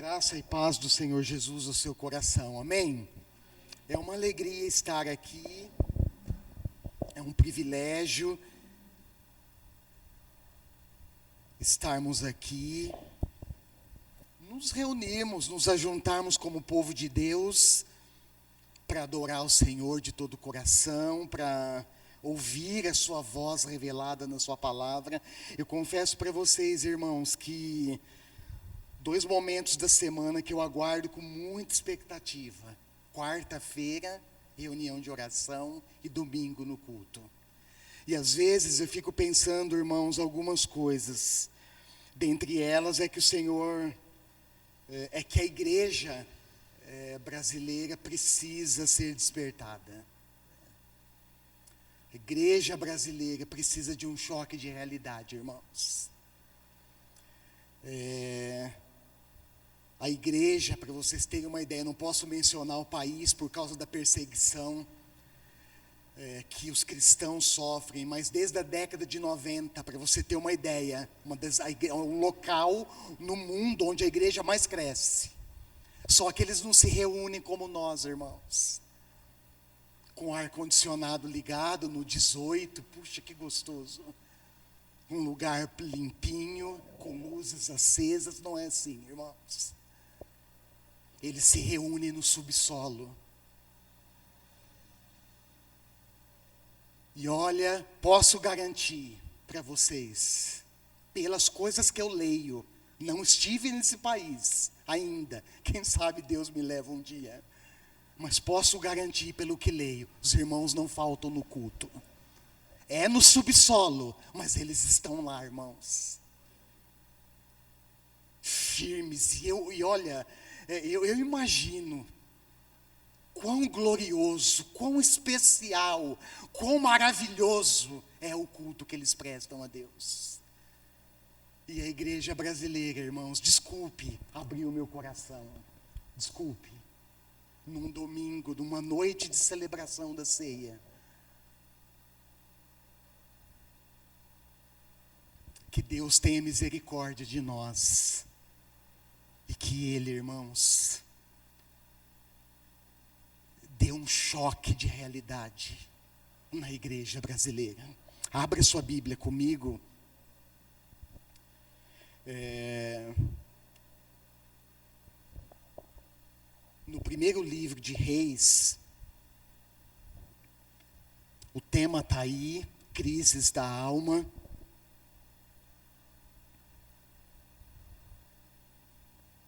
Graça e paz do Senhor Jesus ao seu coração, amém? É uma alegria estar aqui, é um privilégio estarmos aqui, nos reunirmos, nos ajuntarmos como povo de Deus, para adorar o Senhor de todo o coração, para ouvir a sua voz revelada na sua palavra. Eu confesso para vocês, irmãos, que 2 momentos da semana que eu aguardo com muita expectativa. Quarta-feira, reunião de oração, e domingo no culto. E às vezes eu fico pensando, irmãos, algumas coisas. Dentre elas é que o Senhor, que a igreja brasileira precisa ser despertada. A igreja brasileira precisa de um choque de realidade, irmãos. A igreja, para vocês terem uma ideia, não posso mencionar o país por causa da perseguição que os cristãos sofrem, mas desde a década de 90, para você ter uma ideia, um local no mundo onde a igreja mais cresce. Só que eles não se reúnem como nós, irmãos. Com ar-condicionado ligado no 18, puxa que gostoso. Um lugar limpinho, com luzes acesas, não é assim, irmãos. Eles se reúnem no subsolo. E olha, posso garantir para vocês, pelas coisas que eu leio, não estive nesse país ainda, quem sabe Deus me leva um dia, mas posso garantir pelo que leio, os irmãos não faltam no culto. É no subsolo, mas eles estão lá, irmãos. Firmes, e olha, eu imagino quão glorioso, quão especial, quão maravilhoso é o culto que eles prestam a Deus. E a igreja brasileira, irmãos, desculpe abrir o meu coração, desculpe, num domingo, numa noite de celebração da ceia, que Deus tenha misericórdia de nós, e que Ele, irmãos, dê um choque de realidade na igreja brasileira. Abra sua Bíblia comigo. No primeiro livro de Reis, o tema está aí, crises da alma.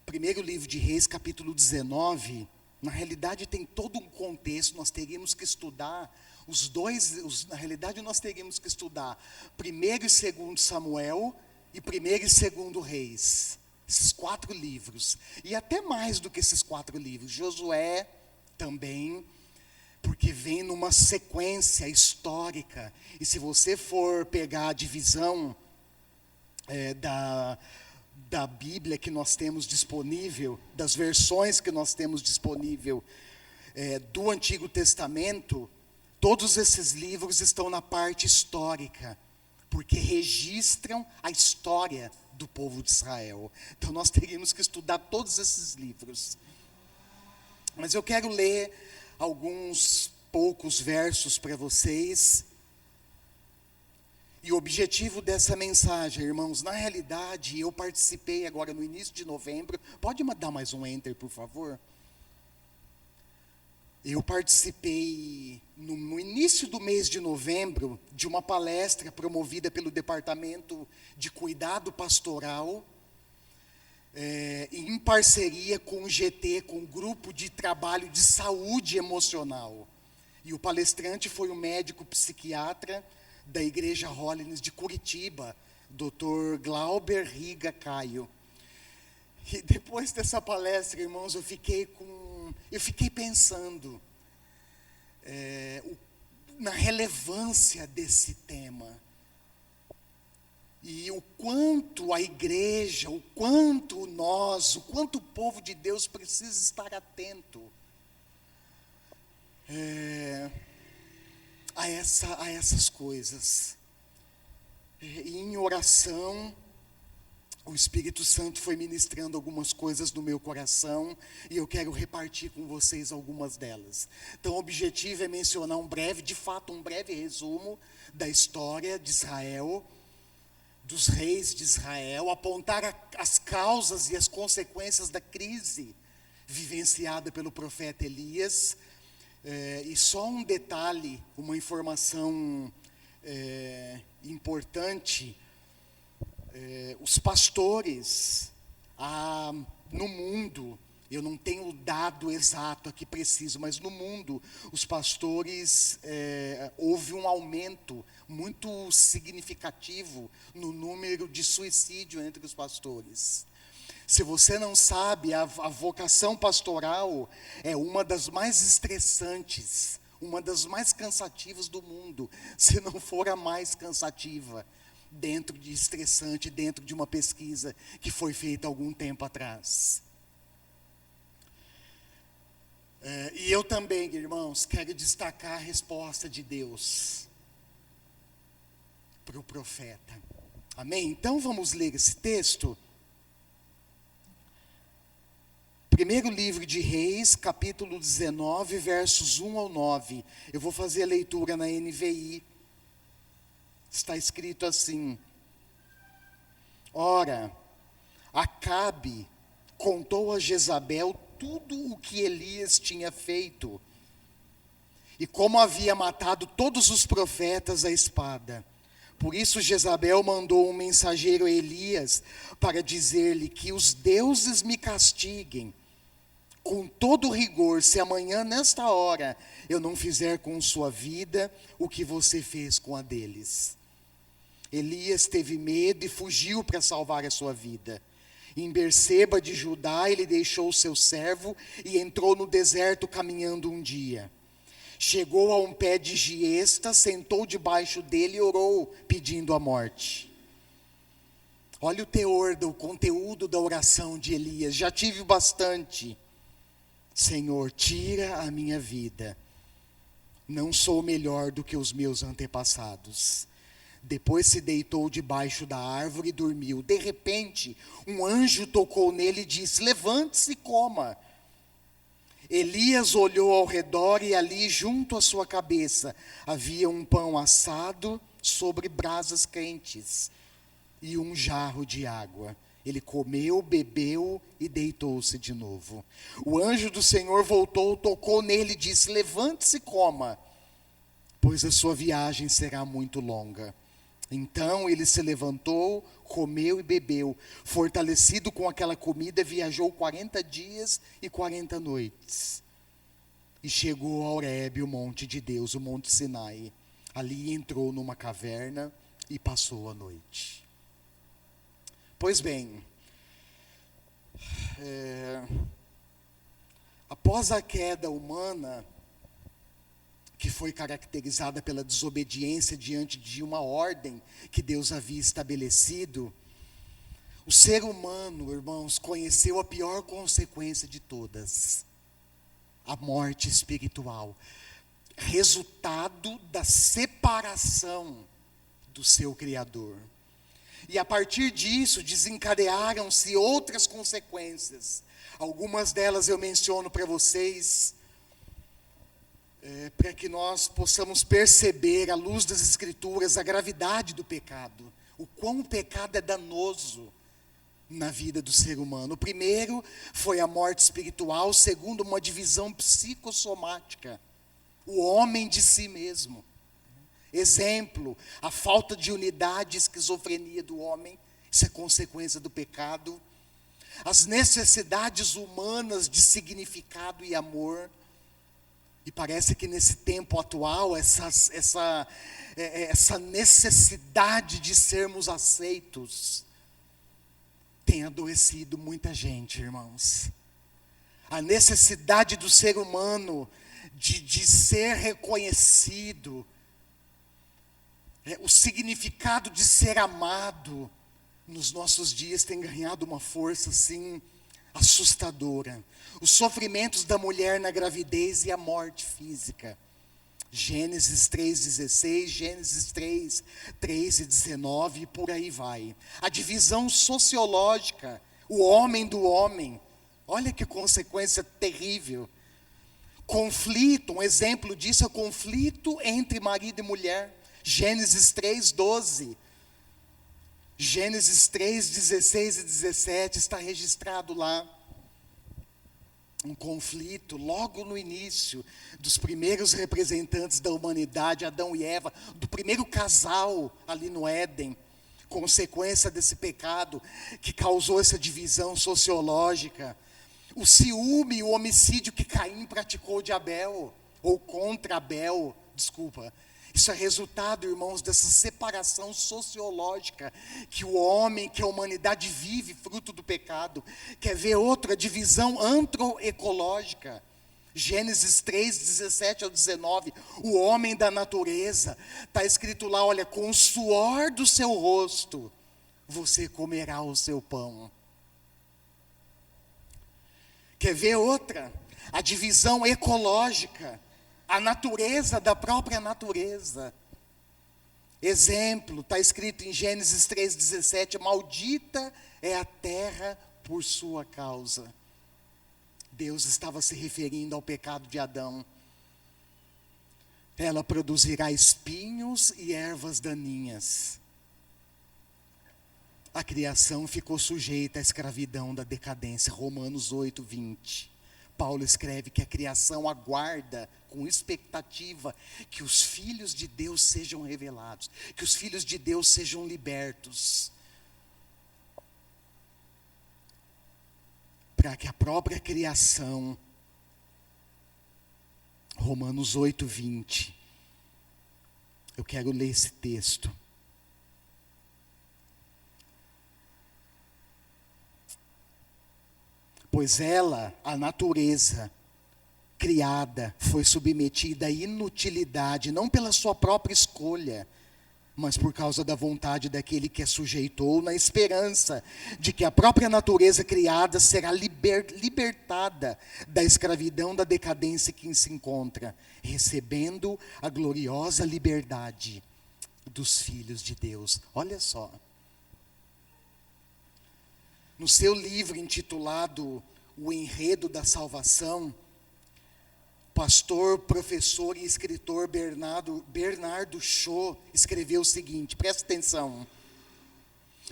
Primeiro livro de Reis, capítulo 19, na realidade tem todo um contexto, nós teríamos que estudar na realidade nós teríamos que estudar 1º e 2º Samuel e 1º e 2º Reis, esses 4 livros, e até mais do que esses 4 livros, Josué também, porque vem numa sequência histórica, e se você for pegar a divisão da Bíblia que nós temos disponível, das versões que nós temos disponível do Antigo Testamento, todos esses livros estão na parte histórica, porque registram a história do povo de Israel. Então nós teríamos que estudar todos esses livros. Mas eu quero ler alguns poucos versos para vocês. E o objetivo dessa mensagem, irmãos, na realidade, eu participei agora no início de novembro. Pode dar mais um enter, por favor? Eu participei no início do mês de novembro de uma palestra promovida pelo Departamento de Cuidado Pastoral, em parceria com o GT, com o Grupo de Trabalho de Saúde Emocional. E o palestrante foi um médico psiquiatra da Igreja Holiness de Curitiba, Dr. Glauber Riga Caio. E depois dessa palestra, irmãos, eu fiquei pensando na relevância desse tema. E o quanto a igreja, o quanto o povo de Deus precisa estar atento a essas coisas. E em oração, o Espírito Santo foi ministrando algumas coisas no meu coração e eu quero repartir com vocês algumas delas. Então, o objetivo é mencionar um breve resumo da história de Israel, dos reis de Israel, apontar as causas e as consequências da crise vivenciada pelo profeta Elias. E só um detalhe, uma informação importante: os pastores no mundo, eu não tenho o dado exato aqui preciso, mas no mundo, os pastores, houve um aumento muito significativo no número de suicídio entre os pastores. Se você não sabe, a vocação pastoral é uma das mais estressantes, uma das mais cansativas do mundo, se não for a mais cansativa, dentro de uma pesquisa que foi feita há algum tempo atrás. E eu também, irmãos, quero destacar a resposta de Deus para o profeta. Amém? Então vamos ler esse texto. Primeiro livro de Reis, capítulo 19, versos 1 ao 9. Eu vou fazer a leitura na NVI. Está escrito assim: Ora, Acabe contou a Jezabel tudo o que Elias tinha feito, e como havia matado todos os profetas à espada. Por isso Jezabel mandou um mensageiro a Elias para dizer-lhe que os deuses me castiguem com todo rigor, se amanhã, nesta hora, eu não fizer com sua vida o que você fez com a deles. Elias teve medo e fugiu para salvar a sua vida. Em Berseba de Judá, ele deixou o seu servo e entrou no deserto caminhando um dia. Chegou a um pé de giesta, sentou debaixo dele e orou, pedindo a morte. Olha o teor, o conteúdo da oração de Elias. Já tive bastante. Senhor, tira a minha vida. Não sou melhor do que os meus antepassados. Depois se deitou debaixo da árvore e dormiu. De repente, um anjo tocou nele e disse: levante-se e coma. Elias olhou ao redor e ali, junto à sua cabeça, havia um pão assado sobre brasas quentes e um jarro de água. Ele comeu, bebeu e deitou-se de novo. O anjo do Senhor voltou, tocou nele e disse: levante-se e coma, pois a sua viagem será muito longa. Então ele se levantou, comeu e bebeu. Fortalecido com aquela comida, viajou 40 dias e 40 noites. E chegou a Horebe, o monte de Deus, o monte Sinai. Ali entrou numa caverna e passou a noite. Pois bem, após a queda humana, que foi caracterizada pela desobediência diante de uma ordem que Deus havia estabelecido, o ser humano, irmãos, conheceu a pior consequência de todas: a morte espiritual, resultado da separação do seu Criador. E a partir disso desencadearam-se outras consequências. Algumas delas eu menciono para vocês, para que nós possamos perceber, à luz das Escrituras, a gravidade do pecado, o quão o pecado é danoso na vida do ser humano. O primeiro foi a morte espiritual, o segundo, uma divisão psicossomática, o homem de si mesmo. Exemplo, a falta de unidade e esquizofrenia do homem, isso é consequência do pecado. As necessidades humanas de significado e amor. E parece que nesse tempo atual, essa necessidade de sermos aceitos tem adoecido muita gente, irmãos. A necessidade do ser humano de ser reconhecido, o significado de ser amado, nos nossos dias tem ganhado uma força assim assustadora. Os sofrimentos da mulher na gravidez e a morte física. Gênesis 3,16, Gênesis 3:19 e por aí vai. A divisão sociológica, o homem do homem. Olha que consequência terrível. Conflito, um exemplo disso é o conflito entre marido e mulher. Gênesis 3:12. Gênesis 3:16 e 17 está registrado lá. Um conflito logo no início dos primeiros representantes da humanidade, Adão e Eva, do primeiro casal ali no Éden, consequência desse pecado que causou essa divisão sociológica. O ciúme e o homicídio que Caim praticou de Abel, ou contra Abel, desculpa. Isso é resultado, irmãos, dessa separação sociológica que o homem, que a humanidade vive, fruto do pecado. Quer ver outra divisão antroecológica? Gênesis 3:17 ao 19, o homem da natureza. Está escrito lá, olha, com o suor do seu rosto, você comerá o seu pão. Quer ver outra? A divisão ecológica. A natureza da própria natureza. Exemplo, está escrito em Gênesis 3:17, maldita é a terra por sua causa. Deus estava se referindo ao pecado de Adão. Ela produzirá espinhos e ervas daninhas. A criação ficou sujeita à escravidão da decadência. Romanos 8:20. Paulo escreve que a criação aguarda com expectativa que os filhos de Deus sejam revelados, que os filhos de Deus sejam libertos. Para que a própria criação, Romanos 8:20, eu quero ler esse texto. Pois ela, a natureza criada, foi submetida à inutilidade, não pela sua própria escolha, mas por causa da vontade daquele que a sujeitou, na esperança de que a própria natureza criada será libertada da escravidão da decadência que se encontra, recebendo a gloriosa liberdade dos filhos de Deus. Olha só. No seu livro intitulado O Enredo da Salvação, pastor, professor e escritor Bernardo Shaw escreveu o seguinte, presta atenção.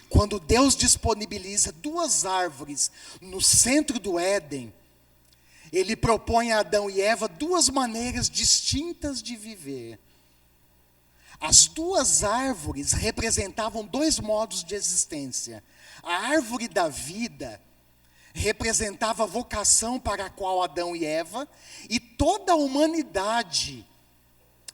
Quando Deus disponibiliza duas árvores no centro do Éden, Ele propõe a Adão e Eva duas maneiras distintas de viver. As duas árvores representavam dois modos de existência. A árvore da vida representava a vocação para a qual Adão e Eva e toda a humanidade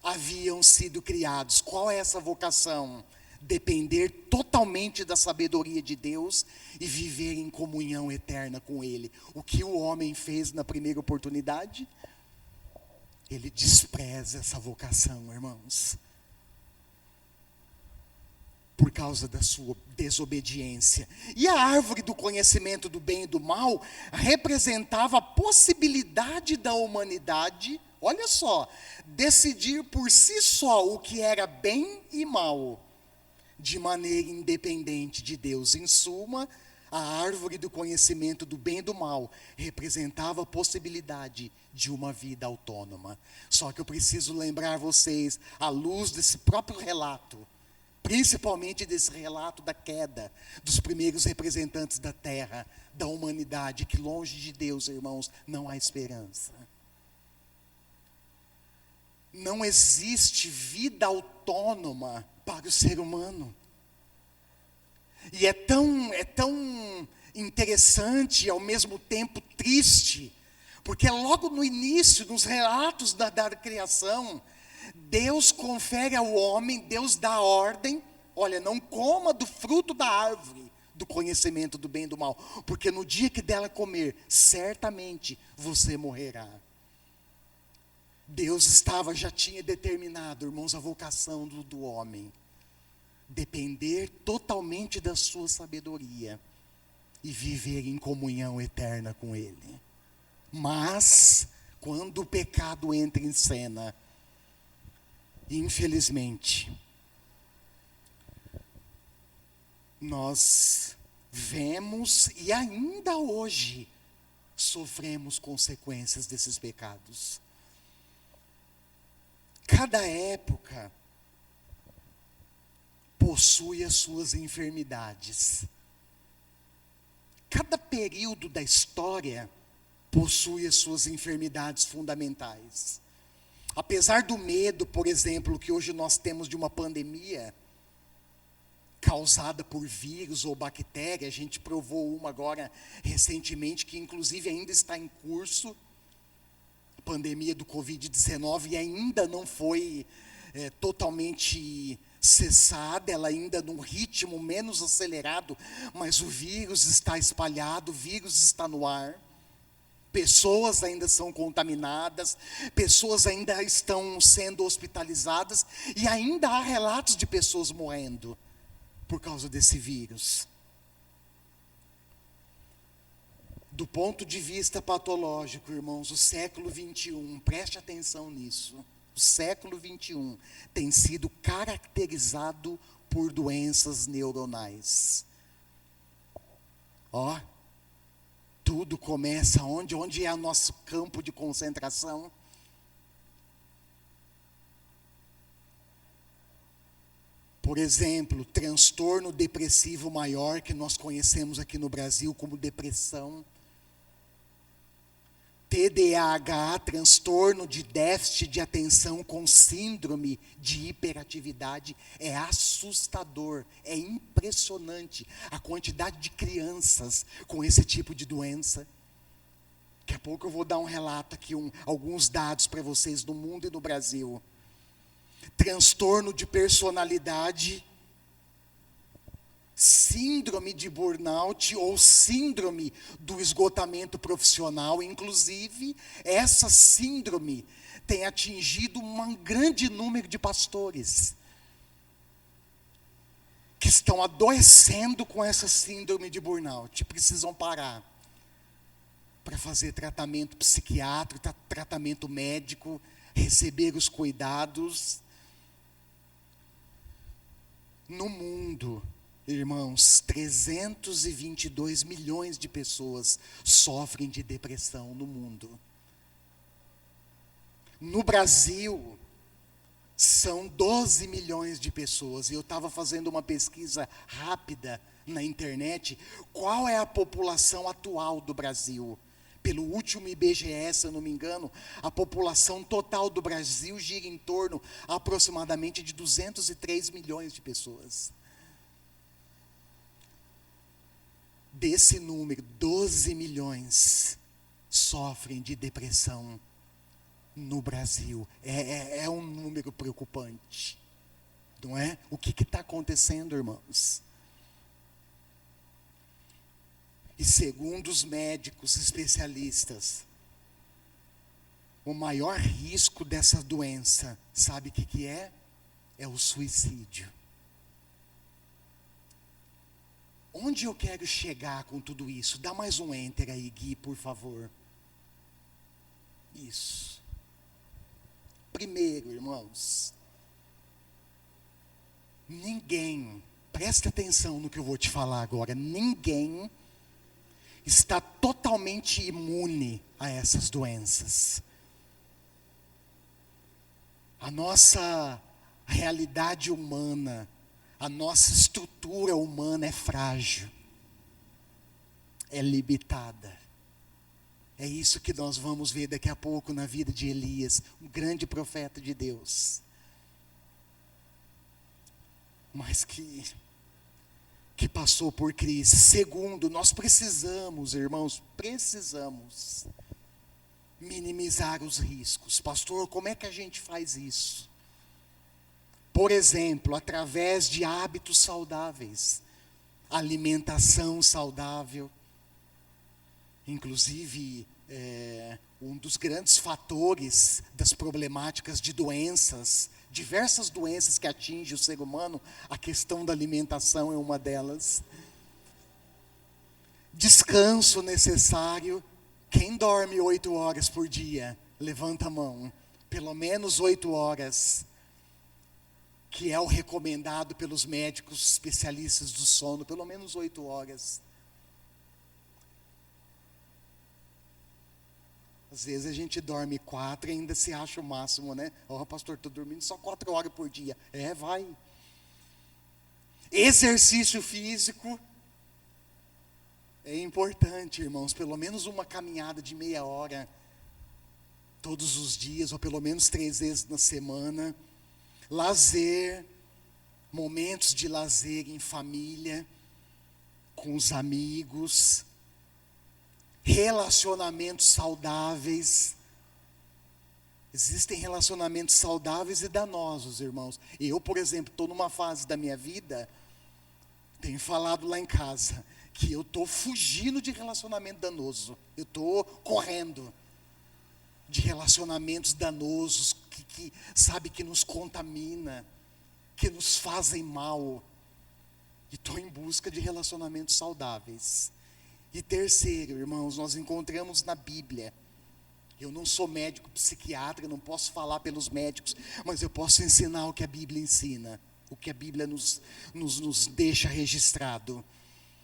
haviam sido criados. Qual é essa vocação? Depender totalmente da sabedoria de Deus e viver em comunhão eterna com Ele. O que o homem fez na primeira oportunidade? Ele despreza essa vocação, irmãos. Por causa da sua desobediência. E a árvore do conhecimento do bem e do mal representava a possibilidade da humanidade, olha só, decidir por si só o que era bem e mal, de maneira independente de Deus. Em suma, a árvore do conhecimento do bem e do mal representava a possibilidade de uma vida autônoma. Só que eu preciso lembrar vocês, à luz desse próprio relato, principalmente desse relato da queda dos primeiros representantes da terra, da humanidade, que longe de Deus, irmãos, não há esperança. Não existe vida autônoma para o ser humano. E é tão interessante e ao mesmo tempo triste, porque logo no início, nos relatos da criação, Deus confere ao homem, Deus dá a ordem, olha, não coma do fruto da árvore do conhecimento do bem e do mal, porque no dia que dela comer, certamente você morrerá. Deus já tinha determinado, irmãos, a vocação do homem. Depender totalmente da sua sabedoria e viver em comunhão eterna com Ele. Mas, quando o pecado entra em cena, Infelizmente, nós vemos e ainda hoje sofremos consequências desses pecados. Cada época possui as suas enfermidades. Cada período da história possui as suas enfermidades fundamentais. Apesar do medo, por exemplo, que hoje nós temos de uma pandemia causada por vírus ou bactéria, a gente provou uma agora recentemente, que inclusive ainda está em curso, a pandemia do Covid-19, e ainda não foi totalmente cessada, ela ainda num ritmo menos acelerado, mas o vírus está espalhado, o vírus está no ar, pessoas ainda são contaminadas, pessoas ainda estão sendo hospitalizadas, e ainda há relatos de pessoas morrendo por causa desse vírus. Do ponto de vista patológico, irmãos, o século 21, preste atenção nisso, o século 21 tem sido caracterizado por doenças neuronais. Ó, tudo começa onde? Onde é o nosso campo de concentração? Por exemplo, transtorno depressivo maior, que nós conhecemos aqui no Brasil como depressão. TDAH, transtorno de déficit de atenção com síndrome de hiperatividade, é assustador, é impressionante a quantidade de crianças com esse tipo de doença. Daqui a pouco eu vou dar um relato aqui, alguns dados para vocês do mundo e no Brasil. Transtorno de personalidade, síndrome de burnout ou síndrome do esgotamento profissional. Inclusive, essa síndrome tem atingido um grande número de pastores que estão adoecendo com essa síndrome de burnout, precisam parar para fazer tratamento psiquiátrico, tratamento médico, receber os cuidados. No mundo, irmãos, 322 milhões de pessoas sofrem de depressão no mundo. No Brasil, são 12 milhões de pessoas. E eu estava fazendo uma pesquisa rápida na internet. Qual é a população atual do Brasil? Pelo último IBGE, se eu não me engano, a população total do Brasil gira em torno aproximadamente de 203 milhões de pessoas. Desse número, 12 milhões sofrem de depressão no Brasil. É um número preocupante, não é? O que está acontecendo, irmãos? E segundo os médicos especialistas, o maior risco dessa doença, sabe o que é? É o suicídio. Onde eu quero chegar com tudo isso? Dá mais um enter aí, Gui, por favor. Isso. Primeiro, irmãos, ninguém, presta atenção no que eu vou te falar agora, ninguém está totalmente imune a essas doenças. A nossa realidade humana, a nossa estrutura humana é frágil, é limitada. É isso que nós vamos ver daqui a pouco na vida de Elias, um grande profeta de Deus. Mas que passou por crise. Segundo, nós precisamos, irmãos, minimizar os riscos. Pastor, como é que a gente faz isso? Por exemplo, através de hábitos saudáveis, alimentação saudável. Inclusive, um dos grandes fatores das problemáticas de doenças, diversas doenças que atingem o ser humano, a questão da alimentação é uma delas. Descanso necessário. Quem dorme 8 horas por dia? Levanta a mão. Pelo menos 8 horas. que é o recomendado pelos médicos especialistas do sono, pelo menos 8 horas. Às vezes a gente dorme 4 e ainda se acha o máximo, né? Ó, pastor, estou dormindo só 4 horas por dia. Vai. Exercício físico é importante, irmãos. Pelo menos uma caminhada de meia hora todos os dias, ou pelo menos 3 vezes na semana. Lazer, momentos de lazer em família, com os amigos, relacionamentos saudáveis. Existem relacionamentos saudáveis e danosos, irmãos. Eu, por exemplo, estou numa fase da minha vida, tenho falado lá em casa, que eu estou fugindo de relacionamento danoso. Eu estou correndo de relacionamentos danosos, que nos contamina, que nos fazem mal. E estou em busca de relacionamentos saudáveis. E terceiro, irmãos, nós encontramos na Bíblia. Eu não sou médico psiquiatra, não posso falar pelos médicos, mas eu posso ensinar o que a Bíblia ensina, o que a Bíblia nos deixa registrado.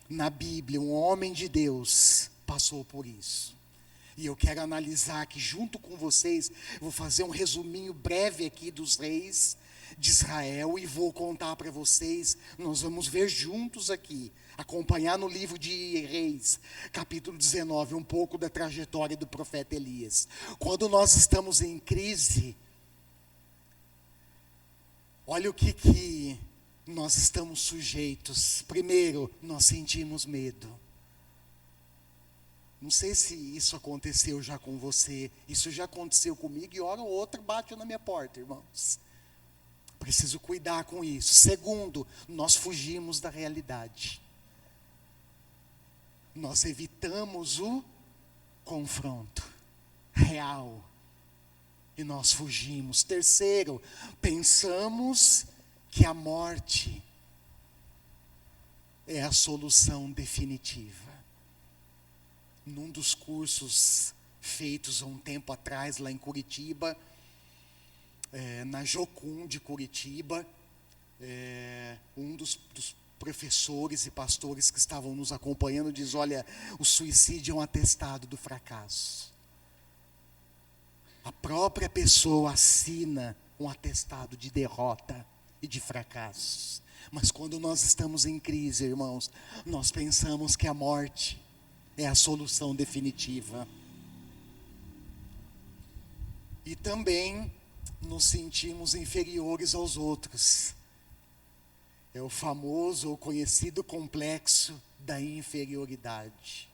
Na Bíblia, um homem de Deus passou por isso. E eu quero analisar aqui junto com vocês, vou fazer um resuminho breve aqui dos reis de Israel e vou contar para vocês, nós vamos ver juntos aqui, acompanhar no livro de Reis, capítulo 19, um pouco da trajetória do profeta Elias. Quando nós estamos em crise, olha o que nós estamos sujeitos. Primeiro, nós sentimos medo. Não sei se isso aconteceu já com você, isso já aconteceu comigo e hora ou outra bate na minha porta, irmãos. Preciso cuidar com isso. Segundo, nós fugimos da realidade. Nós evitamos o confronto real. E nós fugimos. Terceiro, pensamos que a morte é a solução definitiva. Num dos cursos feitos há um tempo atrás lá em Curitiba, na Jocum de Curitiba, um dos professores e pastores que estavam nos acompanhando diz: olha, o suicídio é um atestado do fracasso. A própria pessoa assina um atestado de derrota e de fracasso. Mas quando nós estamos em crise, irmãos, nós pensamos que a morte é a solução definitiva. E também nos sentimos inferiores aos outros. É o famoso ou conhecido complexo da inferioridade.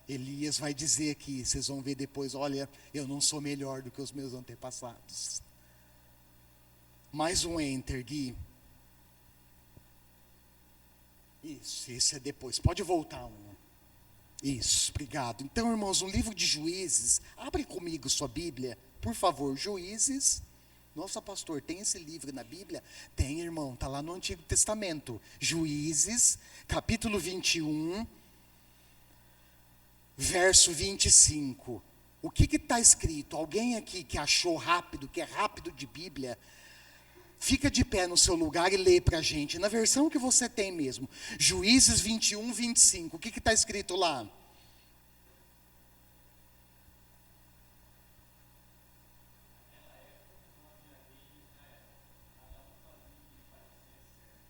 Elias vai dizer aqui, vocês vão ver depois, olha, eu não sou melhor do que os meus antepassados. Mais um enter, Gui. Isso, esse é depois. Pode voltar um. Isso, obrigado. Então, irmãos, no livro de Juízes, abre comigo sua Bíblia, por favor. Juízes. Nossa, pastor, tem esse livro na Bíblia? Tem, irmão, está lá no Antigo Testamento. Juízes, capítulo 21, verso 25. O que está escrito? Alguém aqui que achou rápido, que é rápido de Bíblia, fica de pé no seu lugar e lê para a gente, na versão que você tem mesmo. Juízes 21, 25. O que está escrito lá?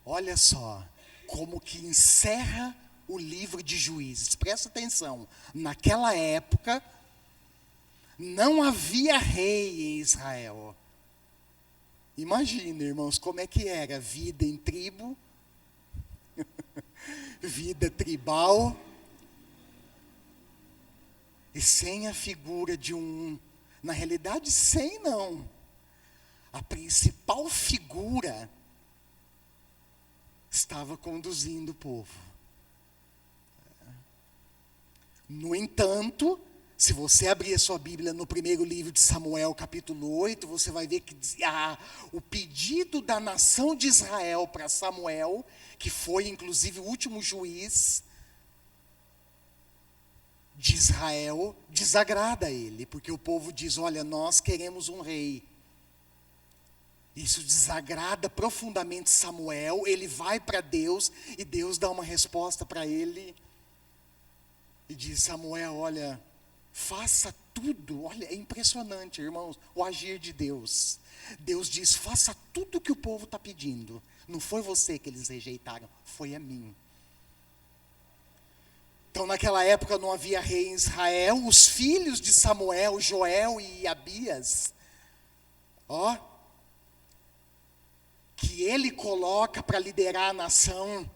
Olha só, como que encerra o livro de Juízes. Presta atenção, naquela época, não havia rei em Israel. Imagina, irmãos, como é que era a vida em tribo, vida tribal, e sem a figura de na realidade sem não, a principal figura estava conduzindo o povo. No entanto, se você abrir a sua Bíblia no primeiro livro de Samuel, capítulo 8, você vai ver que o pedido da nação de Israel para Samuel, que foi inclusive o último juiz de Israel, desagrada a ele, porque o povo diz: olha, nós queremos um rei. Isso desagrada profundamente Samuel. Ele vai para Deus e Deus dá uma resposta para ele. E diz: Samuel, olha, faça tudo. Olha, é impressionante, irmãos, o agir de Deus. Deus diz: faça tudo o que o povo está pedindo. Não foi você que eles rejeitaram, foi a mim. Então naquela época não havia rei em Israel. Os filhos de Samuel, Joel e Abias, que ele coloca para liderar a nação,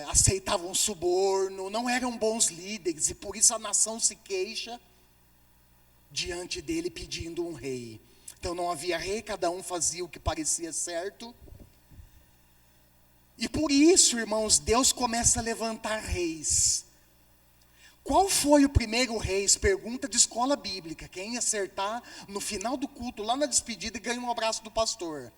aceitavam suborno, não eram bons líderes, e por isso a nação se queixa diante dele pedindo um rei. Então não havia rei, cada um fazia o que parecia certo. E por isso, irmãos, Deus começa a levantar reis. Qual foi o primeiro rei? Pergunta de escola bíblica. Quem acertar no final do culto, lá na despedida, ganha um abraço do pastor.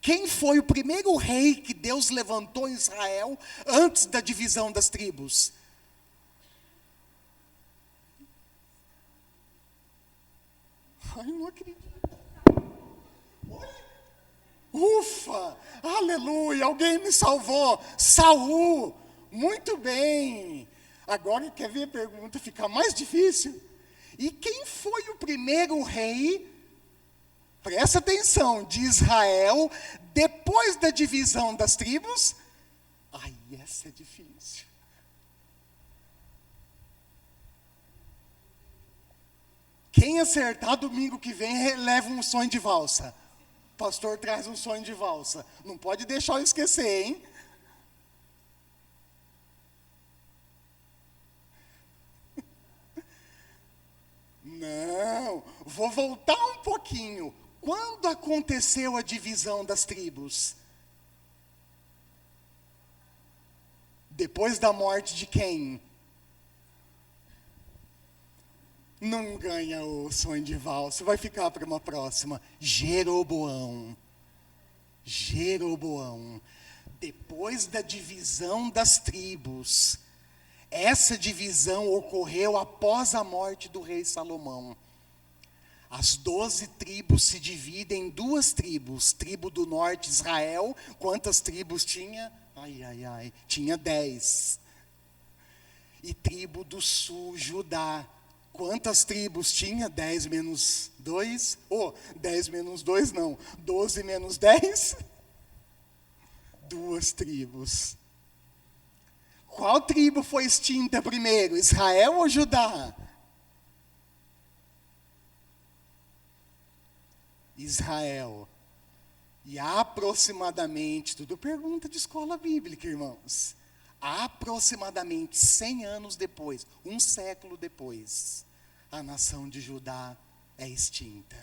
Quem foi o primeiro rei que Deus levantou em Israel antes da divisão das tribos? Ai, não acredito. Ufa, aleluia, alguém me salvou. Saul, muito bem. Agora quer ver a pergunta ficar mais difícil? E quem foi o primeiro rei, presta atenção, de Israel, depois da divisão das tribos? Ai, essa é difícil. Quem acertar domingo que vem, leva um sonho de valsa. O pastor traz um sonho de valsa. Não pode deixar eu esquecer, hein? Não, vou voltar um pouquinho. Quando aconteceu a divisão das tribos? Depois da morte de quem? Não ganha o sonho de valsa, vai ficar para uma próxima. Jeroboão. Depois da divisão das tribos, essa divisão ocorreu após a morte do rei Salomão. As 12 tribos se dividem em duas tribos. Tribo do norte, Israel. Quantas tribos tinha? Tinha 10. E tribo do sul, Judá. Quantas tribos tinha? 10 menos 2? 10 menos 2 não. 12 menos 10? 2 tribos. Qual tribo foi extinta primeiro? Israel ou Judá? Israel. E aproximadamente, tudo pergunta de escola bíblica, irmãos. Aproximadamente 100 anos depois, um século depois, a nação de Judá é extinta.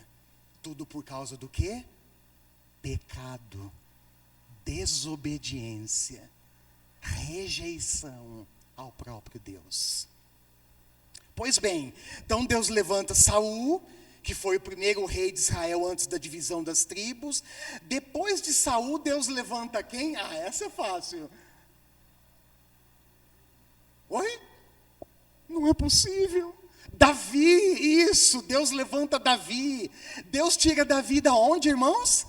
Tudo por causa do quê? Pecado, desobediência, rejeição ao próprio Deus. Pois bem, então Deus levanta Saul, que foi o primeiro rei de Israel antes da divisão das tribos. Depois de Saul, Deus levanta quem? Essa é fácil. Oi? Não é possível. Davi, isso, Deus levanta Davi. Deus tira Davi da onde, irmãos?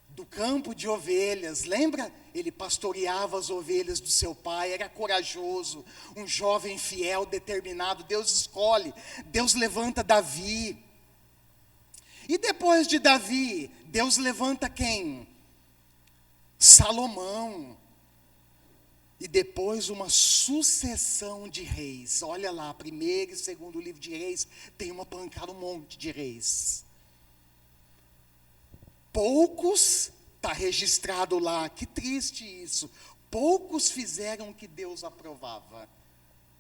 Do campo de ovelhas. Lembra? Ele pastoreava as ovelhas do seu pai, era corajoso, um jovem fiel, determinado. Deus escolhe, Deus levanta Davi. E depois de Davi, Deus levanta quem? Salomão. E depois uma sucessão de reis. Olha lá, primeiro e segundo livro de reis, tem uma pancada, um monte de reis. Poucos, está registrado lá, que triste isso. Poucos fizeram o que Deus aprovava.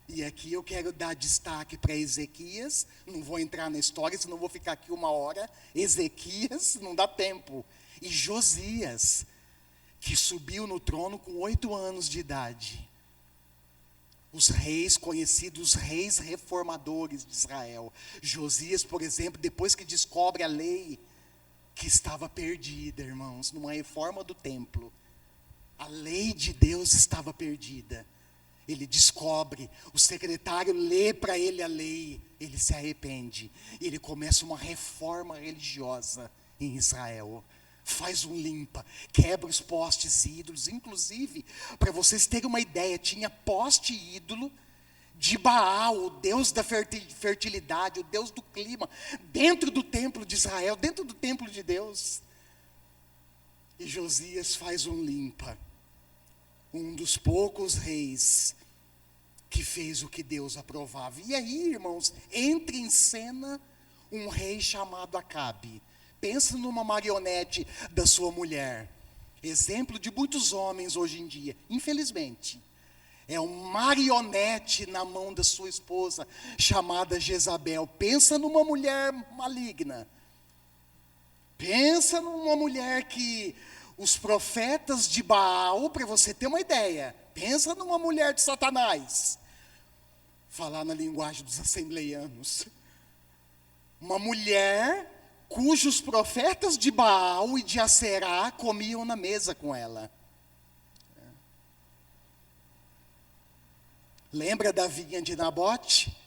E aqui eu quero dar destaque para Ezequias. Não vou entrar na história, senão vou ficar aqui 1 hora. Ezequias, não dá tempo. E Josias, que subiu no trono com 8 anos de idade. Os reis conhecidos, os reis reformadores de Israel. Josias, por exemplo, depois que descobre a lei, que estava perdida, irmãos, numa reforma do templo. A lei de Deus estava perdida. ele descobre, o secretário lê para ele a lei, ele se arrepende, ele começa uma reforma religiosa em Israel, faz um limpa, quebra os postes e ídolos, inclusive, para vocês terem uma ideia, tinha poste e ídolo de Baal, o deus da fertilidade, o deus do clima, dentro do templo de Israel, dentro do templo de Deus. E Josias faz um limpa, um dos poucos reis que fez o que Deus aprovava. E aí, irmãos, entra em cena um rei chamado Acabe. Pensa numa marionete da sua mulher. Exemplo de muitos homens hoje em dia, infelizmente. É um marionete na mão da sua esposa, chamada Jezabel. Pensa numa mulher maligna. Pensa numa mulher que os profetas de Baal, para você ter uma ideia, pensa numa mulher de Satanás. Falar na linguagem dos assembleianos. Uma mulher cujos profetas de Baal e de Aserá comiam na mesa com ela. Lembra da vinha de Nabote?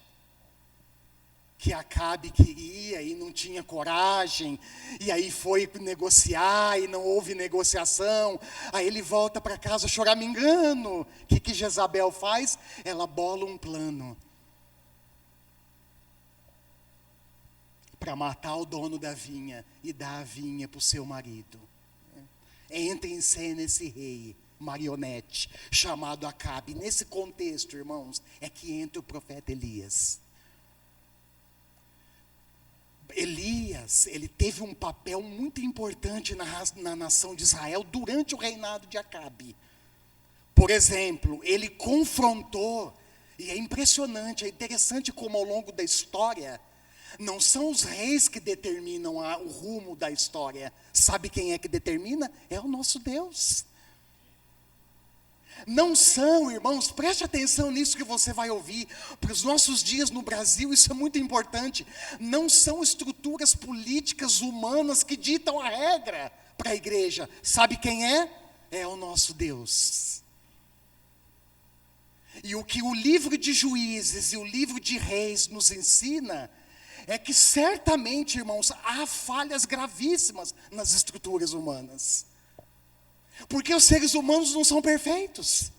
Que Acabe queria e não tinha coragem, e aí foi negociar e não houve negociação, aí ele volta para casa choramingando. O que Jezabel faz? Ela bola um plano para matar o dono da vinha e dar a vinha para o seu marido. Entra em cena esse rei marionete chamado Acabe. Nesse contexto, irmãos, é que entra o profeta Elias. Elias, ele teve um papel muito importante na nação de Israel durante o reinado de Acabe. Por exemplo, ele confrontou, e é impressionante, é interessante como ao longo da história, não são os reis que determinam o rumo da história. Sabe quem é que determina? É o nosso Deus. Não são, irmãos, preste atenção nisso que você vai ouvir. Para os nossos dias no Brasil, isso é muito importante. Não são estruturas políticas humanas que ditam a regra para a igreja. Sabe quem é? É o nosso Deus. E o que o livro de Juízes e o livro de Reis nos ensina é que certamente, irmãos, há falhas gravíssimas nas estruturas humanas. Porque os seres humanos não são perfeitos.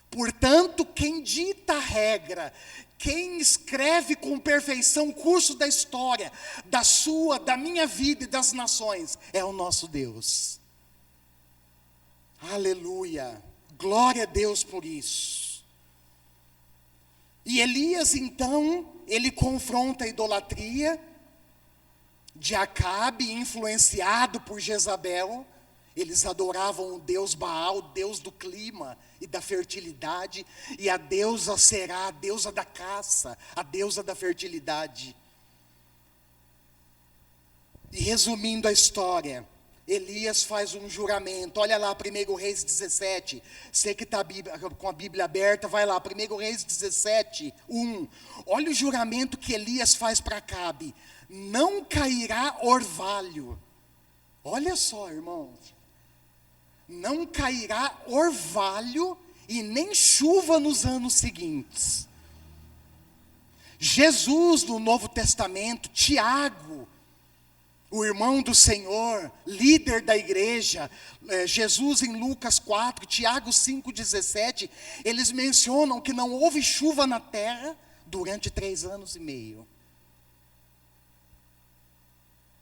Portanto, quem dita a regra, quem escreve com perfeição o curso da história, da sua, da minha vida e das nações, é o nosso Deus. Aleluia. Glória a Deus por isso. E Elias, então, ele confronta a idolatria de Acabe, influenciado por Jezabel. Eles adoravam o deus Baal, o deus do clima e da fertilidade, e a deusa Será, a deusa da caça, a deusa da fertilidade. E resumindo a história, Elias faz um juramento. Olha lá, 1 Reis 17. Você que está com a Bíblia aberta, vai lá, 1 Reis 17, 1. Olha o juramento que Elias faz para Acabe. Não cairá orvalho. Olha só, irmãos. Não cairá orvalho e nem chuva nos anos seguintes. Jesus, no Novo Testamento, Tiago, o irmão do Senhor, líder da igreja, Jesus em Lucas 4, Tiago 5,17, eles mencionam que não houve chuva na terra durante 3 anos e meio.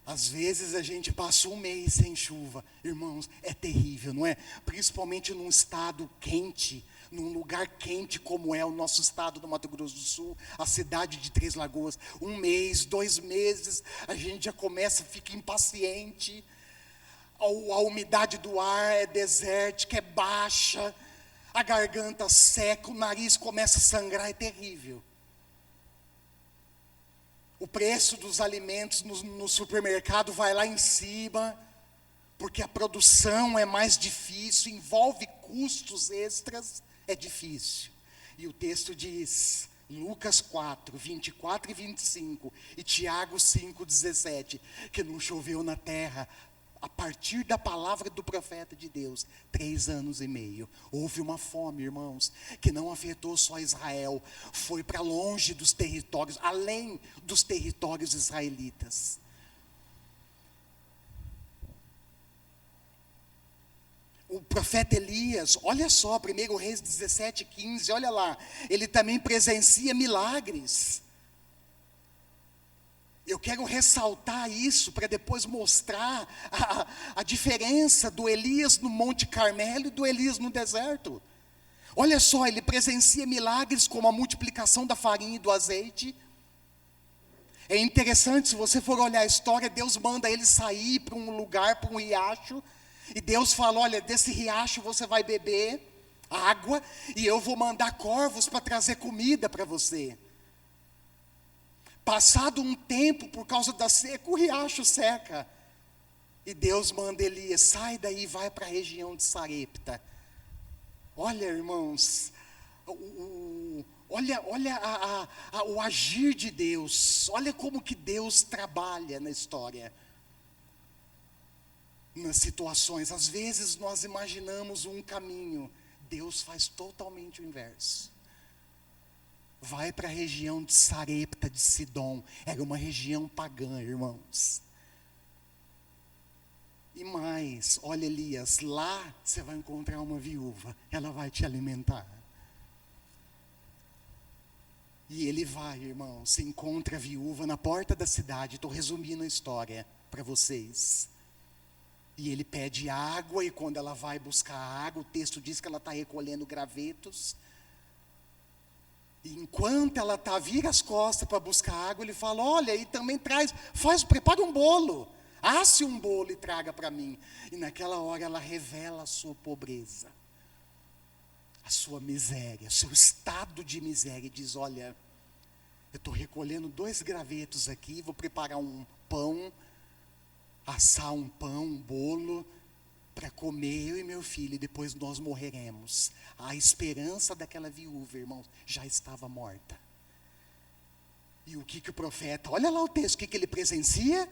Às vezes a gente passa um mês sem chuva. Irmãos, é terrível, não é? Principalmente num estado quente, num lugar quente como é o nosso estado do Mato Grosso do Sul, a cidade de Três Lagoas. 1 mês, 2 meses, a gente já começa, fica impaciente. A umidade do ar é desértica, é baixa. A garganta seca, o nariz começa a sangrar, é terrível. O preço dos alimentos no supermercado vai lá em cima, porque a produção é mais difícil, envolve custos extras, é difícil. E o texto diz, Lucas 4, 24 e 25, e Tiago 5, 17, que não choveu na terra A partir da palavra do profeta de Deus, 3 anos e meio. Houve uma fome, irmãos, que não afetou só Israel. Foi para longe dos territórios, além dos territórios israelitas. O profeta Elias, olha só, 1 Reis 17:15, olha lá. Ele também presencia milagres. Eu quero ressaltar isso para depois mostrar a diferença do Elias no Monte Carmelo e do Elias no deserto. Olha só, ele presencia milagres como a multiplicação da farinha e do azeite. É interessante, se você for olhar a história, Deus manda ele sair para um lugar, para um riacho. E Deus fala, olha, desse riacho você vai beber água e eu vou mandar corvos para trazer comida para você. Passado um tempo, por causa da seca, o riacho seca. E Deus manda Elias, sai daí e vai para a região de Sarepta. Olha, irmãos, olha o agir de Deus. Olha como que Deus trabalha na história. Nas situações, às vezes nós imaginamos um caminho. Deus faz totalmente o inverso. Vai para a região de Sarepta de Sidom. Era uma região pagã, irmãos. E mais, olha Elias, lá você vai encontrar uma viúva. Ela vai te alimentar. E ele vai, irmãos, se encontra a viúva na porta da cidade. Estou resumindo a história para vocês. E ele pede água, e quando ela vai buscar água, o texto diz que ela está recolhendo gravetos. E enquanto ela está, vira as costas para buscar água, ele fala, olha, e também prepara um bolo. Asse um bolo e traga para mim. E naquela hora ela revela a sua pobreza. A sua miséria, o seu estado de miséria. E diz, olha, eu estou recolhendo 2 gravetos aqui, vou preparar um pão, assar um pão, um bolo, para comer eu e meu filho, e depois nós morreremos. A esperança daquela viúva, irmãos, já estava morta. E o que o profeta, olha lá o texto, o que ele presencia?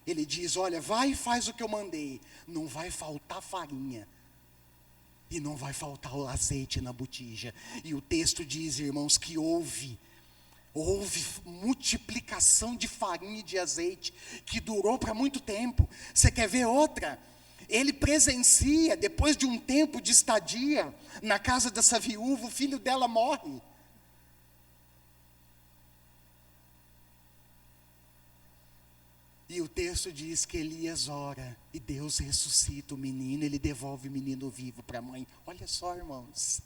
Ele diz, olha, vai e faz o que eu mandei. Não vai faltar farinha. E não vai faltar o azeite na botija. E o texto diz, irmãos, que houve multiplicação de farinha e de azeite, que durou para muito tempo. Você quer ver outra? Ele presencia, depois de um tempo de estadia na casa dessa viúva, o filho dela morre. E o texto diz que Elias ora, e Deus ressuscita o menino, ele devolve o menino vivo para a mãe. Olha só, irmãos,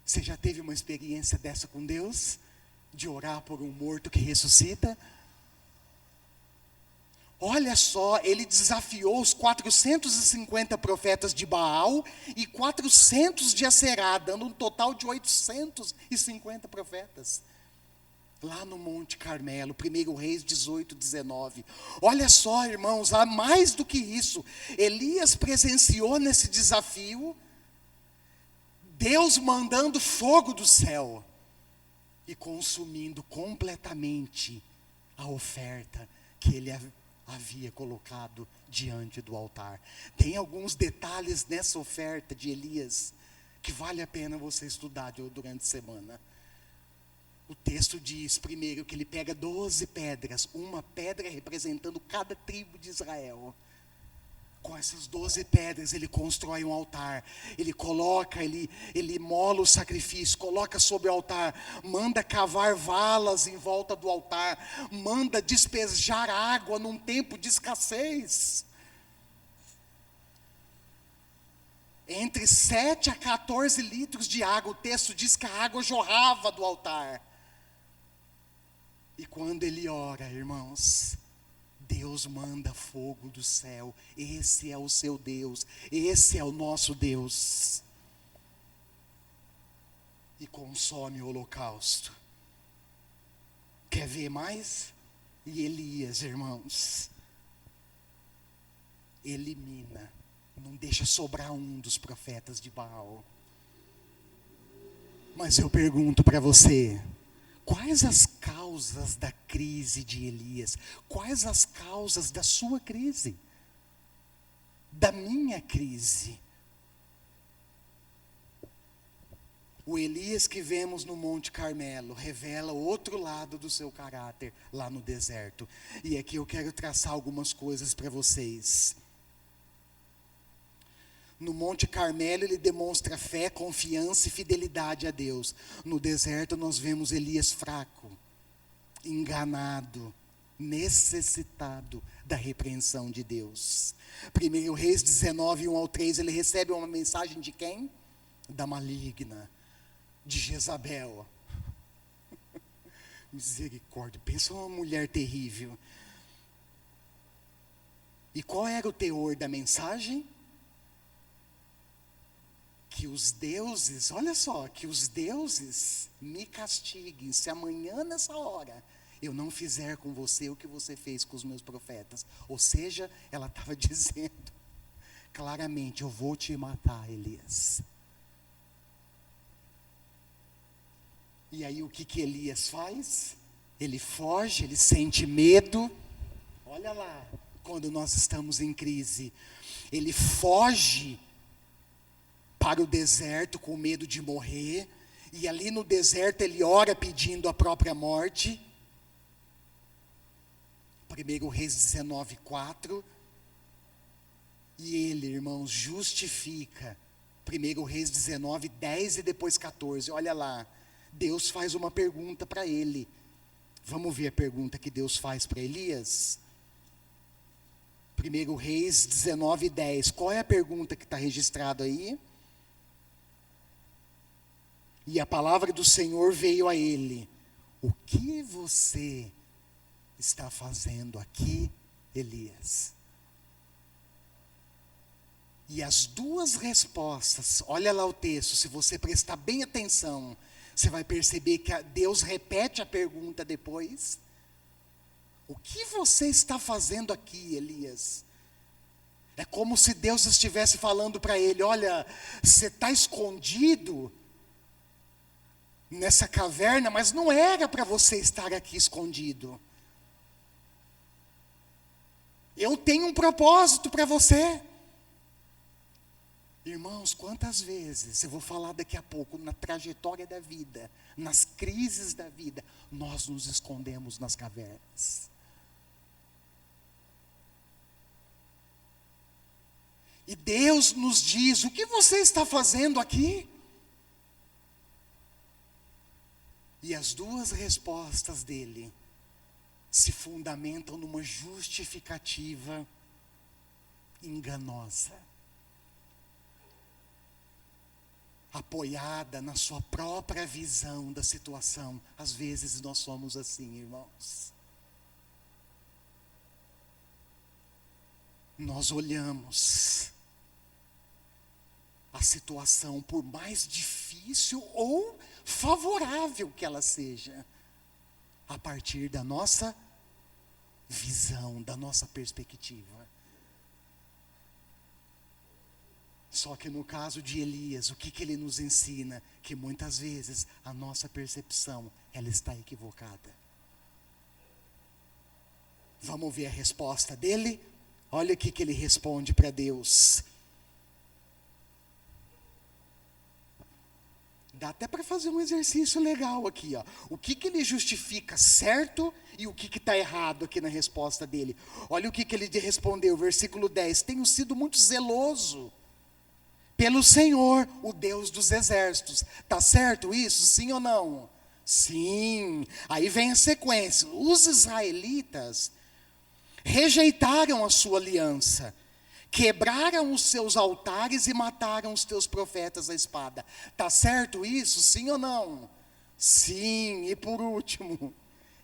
você já teve uma experiência dessa com Deus? De orar por um morto que ressuscita? Olha só, ele desafiou os 450 profetas de Baal e 400 de Aserá, dando um total de 850 profetas. Lá no Monte Carmelo, 1 Reis 18:19. Olha só, irmãos, há mais do que isso. Elias presenciou nesse desafio, Deus mandando fogo do céu e consumindo completamente a oferta que ele havia colocado diante do altar. Tem alguns detalhes nessa oferta de Elias que vale a pena você estudar durante a semana. O texto diz, primeiro, que ele pega 12 pedras, uma pedra representando cada tribo de Israel. Com essas 12 pedras ele constrói um altar, ele mola o sacrifício, coloca sobre o altar, manda cavar valas em volta do altar, manda despejar água num tempo de escassez. Entre 7 a 14 litros de água, o texto diz que a água jorrava do altar. E quando ele ora, irmãos, Deus manda fogo do céu. Esse é o seu Deus, esse é o nosso Deus. E consome o holocausto. Quer ver mais? E Elias, irmãos, elimina, não deixa sobrar um dos profetas de Baal. Mas eu pergunto para você, quais as causas da crise de Elias? Quais as causas da sua crise? da minha crise. O Elias que vemos no Monte Carmelo revela o outro lado do seu caráter lá no deserto. E aqui eu quero traçar algumas coisas para vocês. No Monte Carmelo ele demonstra fé, confiança e fidelidade a Deus. No deserto nós vemos Elias fraco, enganado, necessitado da repreensão de Deus. 1 Reis 19, 1-3, ele recebe uma mensagem de quem? Da maligna, de Jezabel. Misericórdia, pensa uma mulher terrível. E qual era o teor da mensagem? Que os deuses, olha só, que os deuses me castiguem se amanhã nessa hora eu não fizer com você o que você fez com os meus profetas. Ou seja, ela estava dizendo claramente, eu vou te matar, Elias. E aí o que Elias faz? Ele foge, ele sente medo. Olha lá, quando nós estamos em crise, ele foge para o deserto com medo de morrer, e ali no deserto ele ora pedindo a própria morte. 1 Reis 19, 4, e ele, irmãos, justifica. 1 Reis 19, 10 e depois 14, olha lá, Deus faz uma pergunta para ele. Vamos ver a pergunta que Deus faz para Elias? 1 Reis 19, 10, qual é a pergunta que está registrada aí? E a palavra do Senhor veio a ele: o que você está fazendo aqui, Elias? E as duas respostas, olha lá o texto, se você prestar bem atenção, você vai perceber que Deus repete a pergunta depois. O que você está fazendo aqui, Elias? É como se Deus estivesse falando para ele: olha, você está escondido nessa caverna, mas não era para você estar aqui escondido. Eu tenho um propósito para você. Irmãos, quantas vezes, eu vou falar daqui a pouco, na trajetória da vida, nas crises da vida, nós nos escondemos nas cavernas. E Deus nos diz: o que você está fazendo aqui? E as duas respostas dele se fundamentam numa justificativa enganosa, apoiada na sua própria visão da situação. Às vezes nós somos assim, irmãos. Nós olhamos a situação, por mais difícil ou favorável que ela seja, a partir da nossa visão, da nossa perspectiva. Só que no caso de Elias, o que ele nos ensina? Que muitas vezes a nossa percepção, ela está equivocada. Vamos ver a resposta dele? Olha o que ele responde para Deus. Dá até para fazer um exercício legal aqui, ó. O que ele justifica certo e o que está errado aqui na resposta dele. Olha o que ele respondeu, versículo 10. Tenho sido muito zeloso pelo Senhor, o Deus dos exércitos. Está certo isso? Sim ou não? Sim. Aí vem a sequência. Os israelitas rejeitaram a sua aliança, quebraram os seus altares e mataram os teus profetas à espada. Está certo isso? Sim ou não? Sim. E por último,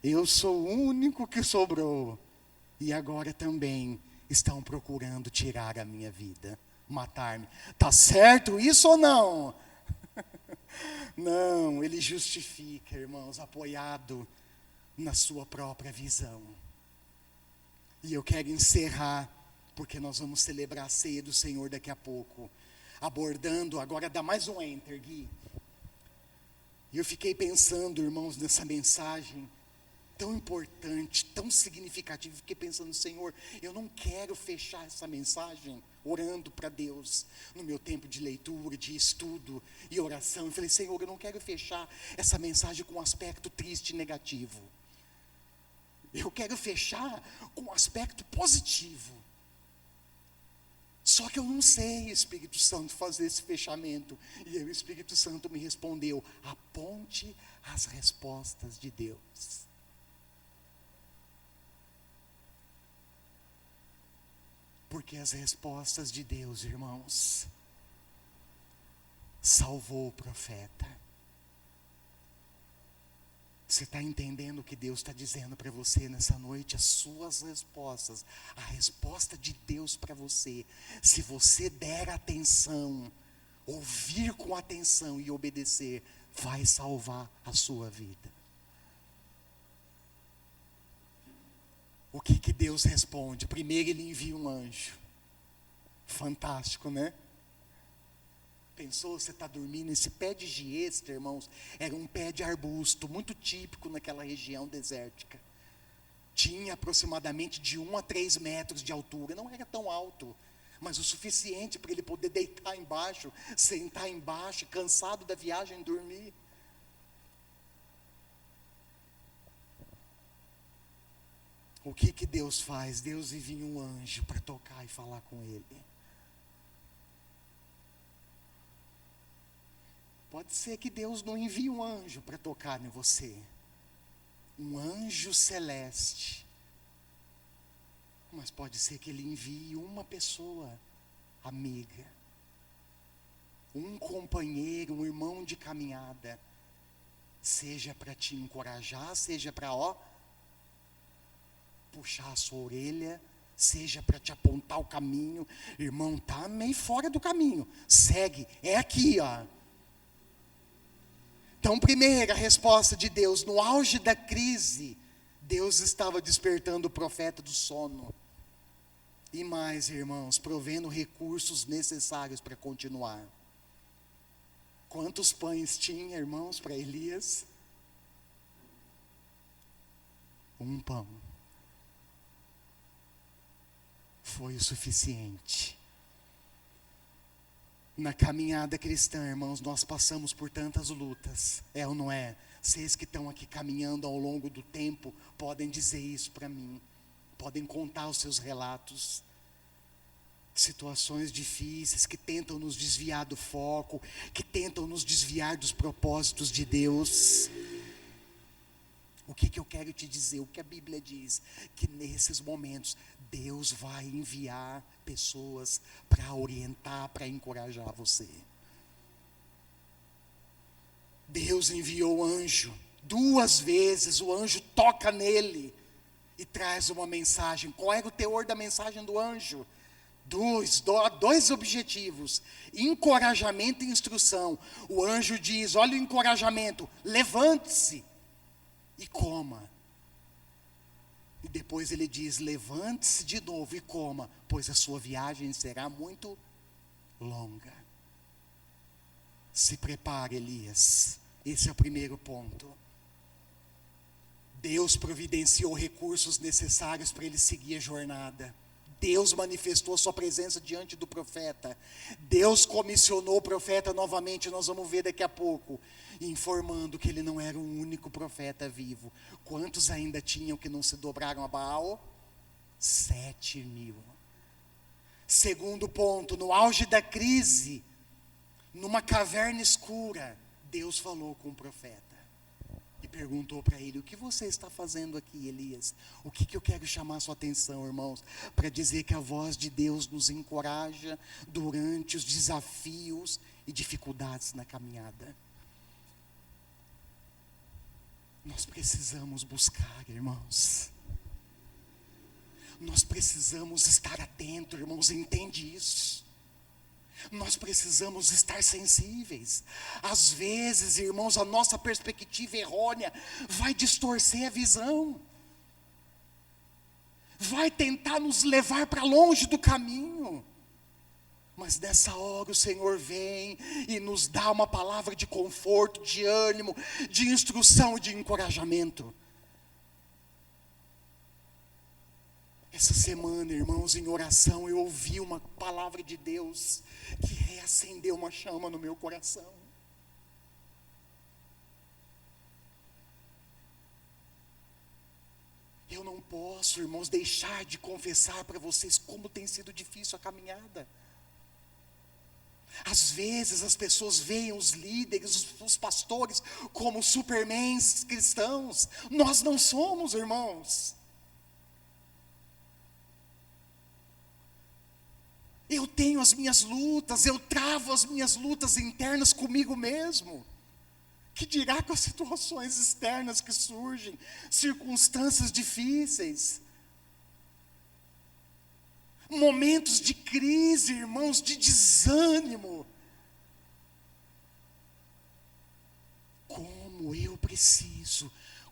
eu sou o único que sobrou. E agora também estão procurando tirar a minha vida, matar-me. Está certo isso ou não? Não, ele justifica, irmãos, apoiado na sua própria visão. E eu quero encerrar, porque nós vamos celebrar a ceia do Senhor daqui a pouco, abordando, agora dá mais um enter, Gui. E eu fiquei pensando, irmãos, nessa mensagem, tão importante, tão significativo. Fiquei pensando, Senhor, eu não quero fechar essa mensagem orando para Deus, no meu tempo de leitura, de estudo e oração. Eu falei, Senhor, eu não quero fechar essa mensagem com um aspecto triste e negativo. Eu quero fechar com um aspecto positivo. Só que eu não sei, Espírito Santo, fazer esse fechamento. E aí o Espírito Santo me respondeu, aponte as respostas de Deus. Porque as respostas de Deus, irmãos, salvou o profeta. Você está entendendo o que Deus está dizendo para você nessa noite? As suas respostas, a resposta de Deus para você, se você der atenção, ouvir com atenção e obedecer, vai salvar a sua vida. O que Deus responde? Primeiro ele envia um anjo. Fantástico, né? Pensou, você está dormindo, esse pé de giesta, irmãos, era um pé de arbusto, muito típico naquela região desértica. Tinha aproximadamente de 1 a 3 metros de altura, não era tão alto, mas o suficiente para ele poder deitar embaixo, sentar embaixo, cansado da viagem, dormir. O que Deus faz? Deus envia um anjo para tocar e falar com ele. Pode ser que Deus não envie um anjo para tocar em você. Um anjo celeste. Mas pode ser que ele envie uma pessoa amiga. Um companheiro, um irmão de caminhada. Seja para te encorajar, seja para puxar a sua orelha, seja para te apontar o caminho. Irmão, tá meio fora do caminho. Segue, é aqui, ó. Então, primeira resposta de Deus, no auge da crise, Deus estava despertando o profeta do sono. E mais, irmãos, provendo recursos necessários para continuar. Quantos pães tinha, irmãos, para Elias? Um pão. Foi o suficiente. Na caminhada cristã, irmãos, nós passamos por tantas lutas, é ou não é? Vocês que estão aqui caminhando ao longo do tempo, podem dizer isso para mim, podem contar os seus relatos. Situações difíceis que tentam nos desviar do foco, que tentam nos desviar dos propósitos de Deus. O que eu quero te dizer, o que a Bíblia diz, que nesses momentos Deus vai enviar pessoas para orientar, para encorajar você. Deus enviou o anjo, 2 vezes o anjo toca nele e traz uma mensagem. Qual era o teor da mensagem do anjo? Dois objetivos, encorajamento e instrução. O anjo diz, olha o encorajamento, levante-se e coma. E depois ele diz, levante-se de novo e coma, pois a sua viagem será muito longa. Se prepare, Elias. Esse é o primeiro ponto. Deus providenciou recursos necessários para ele seguir a jornada. Deus manifestou a sua presença diante do profeta. Deus comissionou o profeta novamente, nós vamos ver daqui a pouco, informando que ele não era o único profeta vivo. Quantos ainda tinham que não se dobraram a Baal? 7.000. Segundo ponto, no auge da crise, numa caverna escura, Deus falou com o profeta. E perguntou para ele, o que você está fazendo aqui, Elias? O que eu quero chamar a sua atenção, irmãos? Para dizer que a voz de Deus nos encoraja durante os desafios e dificuldades na caminhada. Nós precisamos buscar, irmãos. Nós precisamos estar atentos, irmãos, entende isso? Nós precisamos estar sensíveis. Às vezes, irmãos, a nossa perspectiva errônea vai distorcer a visão. Vai tentar nos levar para longe do caminho. Mas nessa hora o Senhor vem e nos dá uma palavra de conforto, de ânimo, de instrução e de encorajamento. Essa semana, irmãos, em oração, eu ouvi uma palavra de Deus que reacendeu uma chama no meu coração. Eu não posso, irmãos, deixar de confessar para vocês como tem sido difícil a caminhada. Às vezes as pessoas veem os líderes, os pastores, como supermans cristãos. Nós não somos, irmãos. Eu tenho as minhas lutas, eu travo as minhas lutas internas comigo mesmo. Que dirá com as situações externas que surgem, circunstâncias difíceis, momentos de crise, irmãos, de desânimo.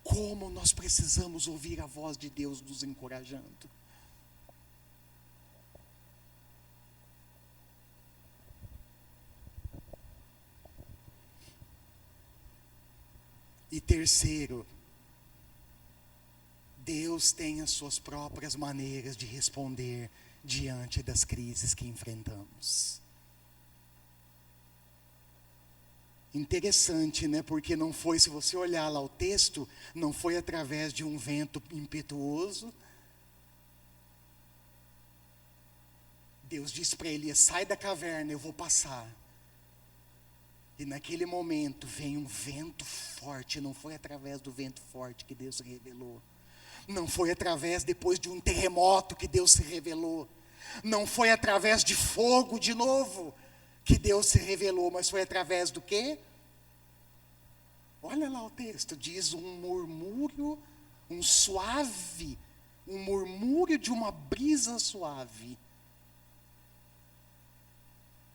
Como nós precisamos ouvir a voz de Deus nos encorajando. E terceiro, Deus tem as suas próprias maneiras de responder diante das crises que enfrentamos. Interessante, né? Porque não foi, se você olhar lá o texto, não foi através de um vento impetuoso. Deus disse para Elias: sai da caverna, eu vou passar. E naquele momento vem um vento forte. Não foi através do vento forte que Deus se revelou. Não foi através depois de um terremoto que Deus se revelou. Não foi através de fogo de novo que Deus se revelou. Mas foi através do quê? Olha lá o texto. Diz um murmúrio, um murmúrio de uma brisa suave.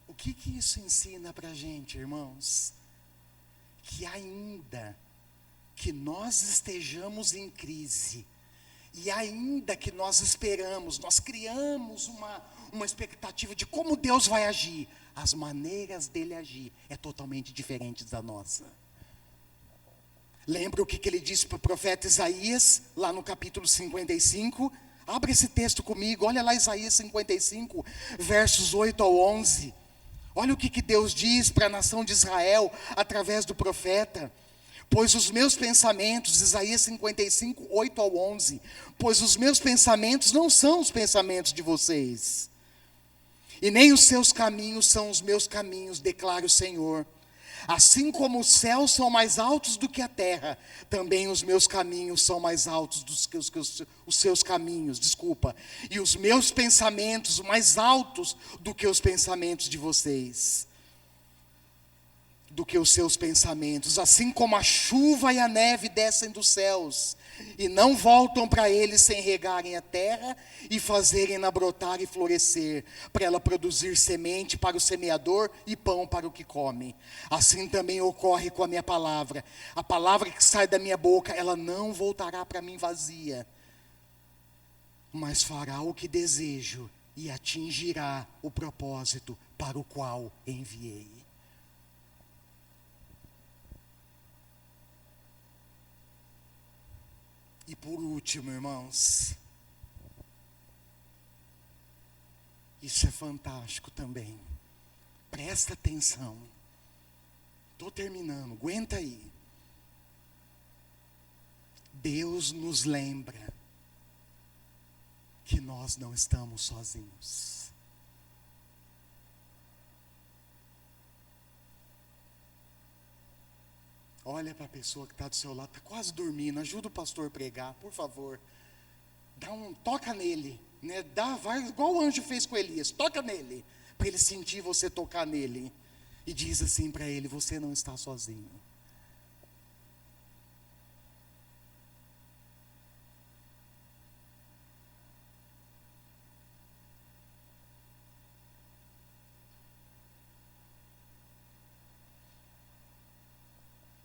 O que isso ensina para a gente, irmãos? Que ainda que nós estejamos em crise, e ainda que nós esperamos, nós criamos uma expectativa de como Deus vai agir, as maneiras dele agir é totalmente diferente da nossa. Lembra o que ele disse para o profeta Isaías, lá no capítulo 55? Abre esse texto comigo, olha lá Isaías 55, versos 8 ao 11. Olha o que Deus diz para a nação de Israel, através do profeta. Pois os meus pensamentos, Isaías 55, 8 ao 11. Pois os meus pensamentos não são os pensamentos de vocês, e nem os seus caminhos são os meus caminhos, declara o Senhor. Assim como os céus são mais altos do que a terra, também os meus caminhos são mais altos do que os seus caminhos, e os meus pensamentos mais altos do que os pensamentos de vocês, do que os seus pensamentos. Assim como a chuva e a neve descem dos céus, e não voltam para eles sem regarem a terra, e fazerem-na brotar e florescer, para ela produzir semente para o semeador e pão para o que come. Assim também ocorre com a minha palavra. A palavra que sai da minha boca, ela não voltará para mim vazia, mas fará o que desejo, e atingirá o propósito para o qual enviei. E por último, irmãos, isso é fantástico também. Presta atenção. Estou terminando, aguenta aí. Deus nos lembra que nós não estamos sozinhos. Olha para a pessoa que está do seu lado, está quase dormindo, ajuda o pastor a pregar, por favor. Toca nele, né? Vai igual o anjo fez com Elias, toca nele, para ele sentir você tocar nele. E diz assim para ele: você não está sozinho.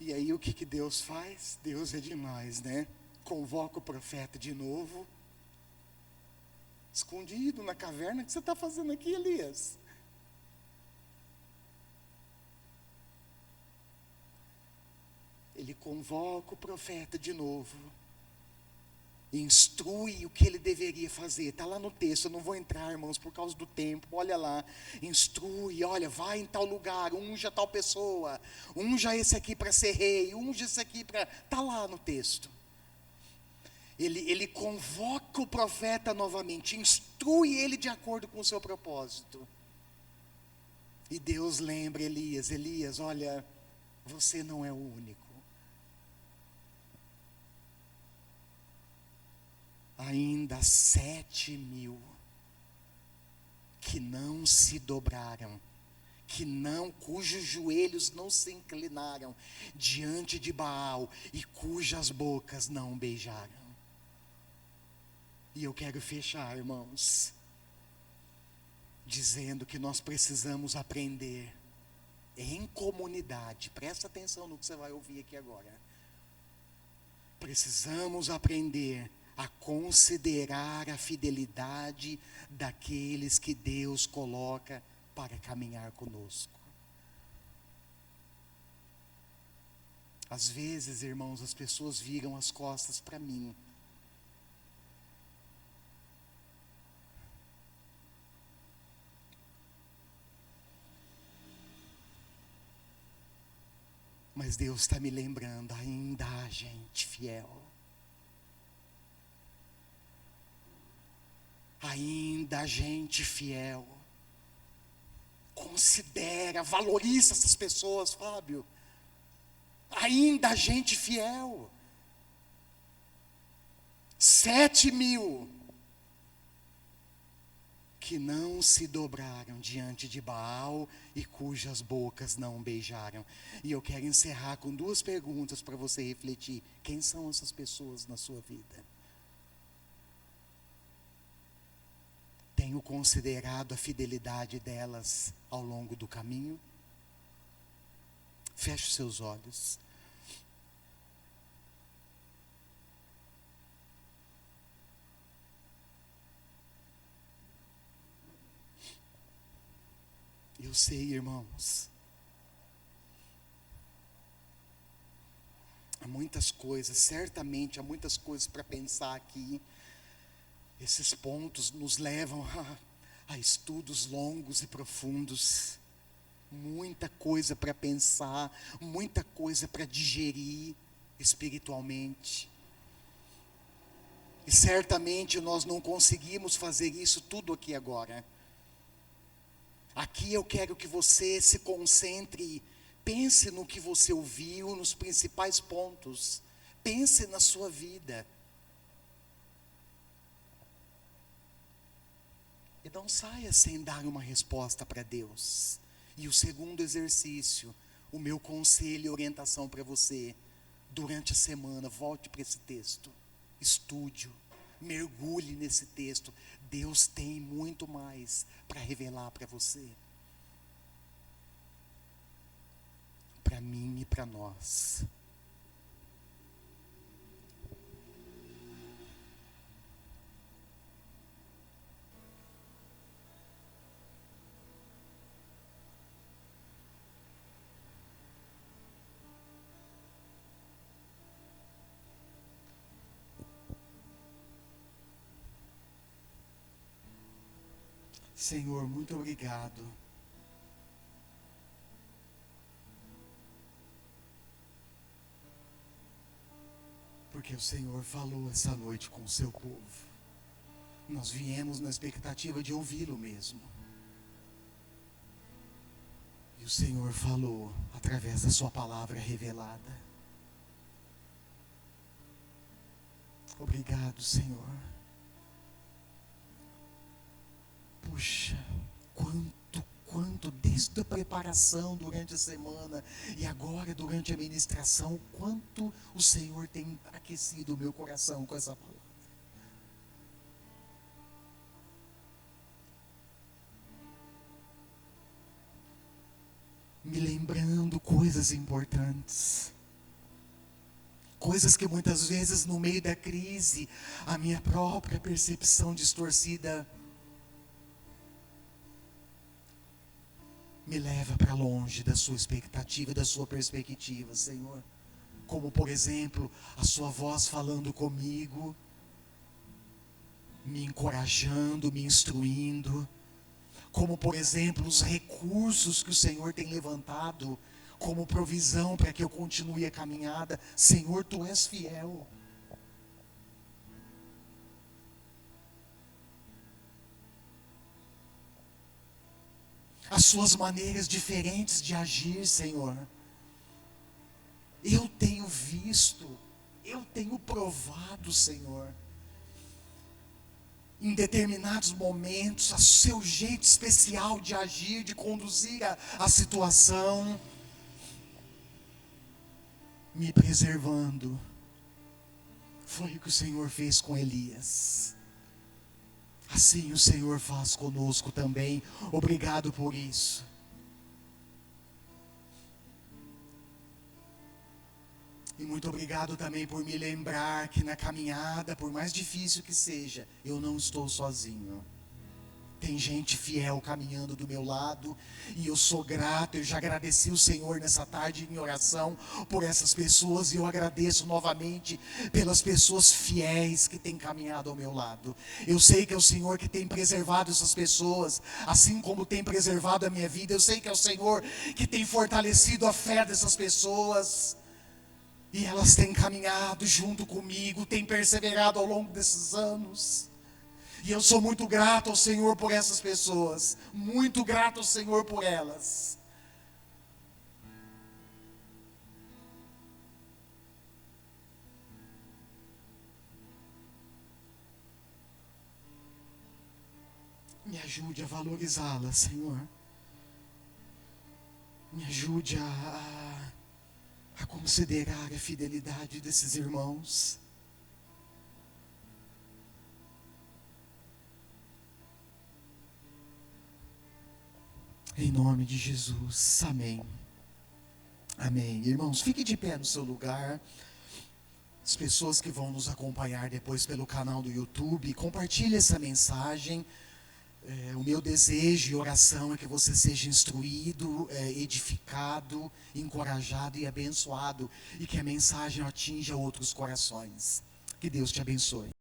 E aí o que Deus faz? Deus é demais, né? Convoca o profeta de novo, escondido na caverna. O que você está fazendo aqui, Elias? Ele convoca o profeta de novo. Instrui o que ele deveria fazer. Está lá no texto, eu não vou entrar, irmãos, por causa do tempo. Olha lá, instrui, olha, vai em tal lugar, unja tal pessoa, unja esse aqui para ser rei, unja esse aqui para... Está lá no texto. Ele convoca o profeta novamente, instrui ele de acordo com o seu propósito. E Deus lembra Elias: Elias, olha, você não é o único. Ainda 7.000 que não se dobraram, cujos joelhos não se inclinaram diante de Baal e cujas bocas não beijaram. E eu quero fechar, irmãos, dizendo que nós precisamos aprender em comunidade. Presta atenção no que você vai ouvir aqui agora. Precisamos aprender a considerar a fidelidade daqueles que Deus coloca para caminhar conosco. Às vezes, irmãos, as pessoas viram as costas para mim. Mas Deus está me lembrando: ainda há gente fiel. Ainda há gente fiel. Considera, valoriza essas pessoas, Fábio. Ainda há gente fiel. 7.000 que não se dobraram diante de Baal e cujas bocas não beijaram. E eu quero encerrar com 2 perguntas para você refletir. Quem são essas pessoas na sua vida? Tenho considerado a fidelidade delas ao longo do caminho? Feche os seus olhos. Eu sei, irmãos, há muitas coisas, certamente há muitas coisas para pensar aqui. Esses pontos nos levam a estudos longos e profundos. Muita coisa para pensar, muita coisa para digerir espiritualmente. E certamente nós não conseguimos fazer isso tudo aqui agora. Aqui eu quero que você se concentre, pense no que você ouviu, nos principais pontos. Pense na sua vida. E não saia sem dar uma resposta para Deus. E o segundo exercício, o meu conselho e orientação para você: durante a semana, volte para esse texto, estude-o, mergulhe nesse texto. Deus tem muito mais para revelar para você, para mim e para nós. Senhor, muito obrigado. Porque o Senhor falou essa noite com o seu povo. Nós viemos na expectativa de ouvi-lo mesmo. E o Senhor falou através da sua palavra revelada. Obrigado, Senhor. Puxa, quanto desde a preparação durante a semana e agora durante a ministração, quanto o Senhor tem aquecido o meu coração com essa palavra. Me lembrando coisas importantes. Coisas que muitas vezes no meio da crise, a minha própria percepção distorcida me leva para longe da sua expectativa, da sua perspectiva, Senhor. Como, por exemplo, a sua voz falando comigo, me encorajando, me instruindo, como por exemplo os recursos que o Senhor tem levantado como provisão para que eu continue a caminhada. Senhor, Tu és fiel. As Suas maneiras diferentes de agir, Senhor, eu tenho visto, eu tenho provado, Senhor, em determinados momentos, o Seu jeito especial de agir, de conduzir a situação, me preservando. Foi o que o Senhor fez com Elias. Assim o Senhor faz conosco também. Obrigado por isso. E muito obrigado também por me lembrar que na caminhada, por mais difícil que seja, eu não estou sozinho. Tem gente fiel caminhando do meu lado, e eu sou grato. Eu já agradeci o Senhor nessa tarde em oração por essas pessoas, e eu agradeço novamente pelas pessoas fiéis que têm caminhado ao meu lado. Eu sei que é o Senhor que tem preservado essas pessoas, assim como tem preservado a minha vida. Eu sei que é o Senhor que tem fortalecido a fé dessas pessoas, e elas têm caminhado junto comigo, têm perseverado ao longo desses anos. E eu sou muito grato ao Senhor por essas pessoas. Muito grato ao Senhor por elas. Me ajude a valorizá-las, Senhor. Me ajude a considerar a fidelidade desses irmãos. Em nome de Jesus, amém. Amém. Irmãos, fique de pé no seu lugar. As pessoas que vão nos acompanhar depois pelo canal do YouTube, compartilhe essa mensagem. O meu desejo e oração é que você seja instruído, edificado, encorajado e abençoado, e que a mensagem atinja outros corações. Que Deus te abençoe.